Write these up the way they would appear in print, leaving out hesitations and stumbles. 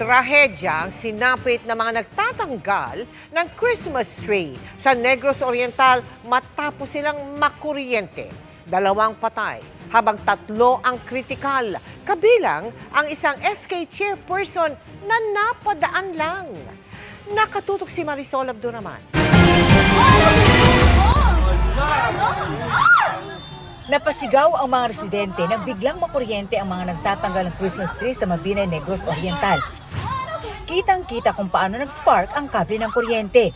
Trahedyang sinapit ng mga nagtatanggal ng Christmas tree sa Negros Oriental matapos silang makuryente. 2 patay, habang 3 ang kritikal, kabilang ang isang SK chairperson na napadaan lang. Nakatutok si Marisol Abduraman. Napasigaw ang mga residente nang biglang makuryente ang mga nagtatanggal ng Christmas tree sa Mabinay, Negros Oriental. Kitang-kita kung paano nag-spark ang kable ng kuryente.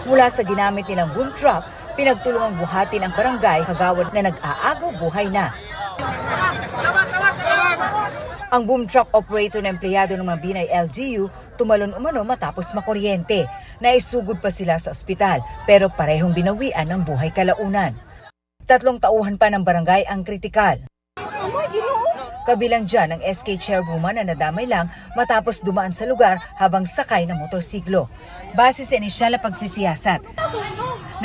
Mula sa ginamit nilang boom truck, pinagtulungang buhatin ang barangay kagawad na nag-aagaw buhay na. Ang boom truck operator na empleyado ng Mabinay LGU tumalon umano matapos makuryente. Naisugod pa sila sa ospital pero parehong binawian ng buhay kalaunan. 3 tauhan pa ng barangay ang kritikal. Kabilang dyan ang SK chairwoman na nadamay lang matapos dumaan sa lugar habang sakay ng motorsiklo. Base sa inisyal na pagsisiyasat,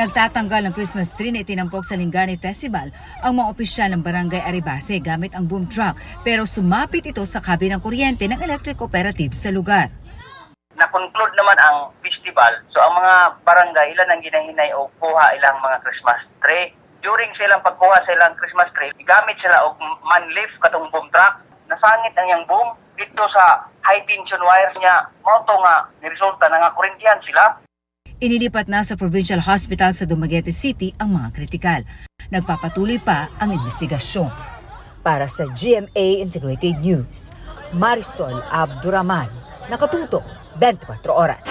nagtatanggal ng Christmas tree na itinampok sa Lingganay Festival ang mga opisyal ng barangay Aribase gamit ang boom truck pero sumapit ito sa kable ng kuryente ng electric cooperative sa lugar. Na-conclude naman ang festival, so ang mga barangay ilan ang ginahinay o kuha ilang mga Christmas tree. During silang pagkuha sa ilang Christmas tree, gamit sila og manlift katong boom truck. Nasangit ang yang boom dito sa high tension wires niya. Mao to nga niresulta na nga kuryentihan sila. Inilipat na sa Provincial Hospital sa Dumaguete City ang mga kritikal. Nagpapatuloy pa ang investigasyon. Para sa GMA Integrated News, Marisol Abduraman, nakatutok 24 oras.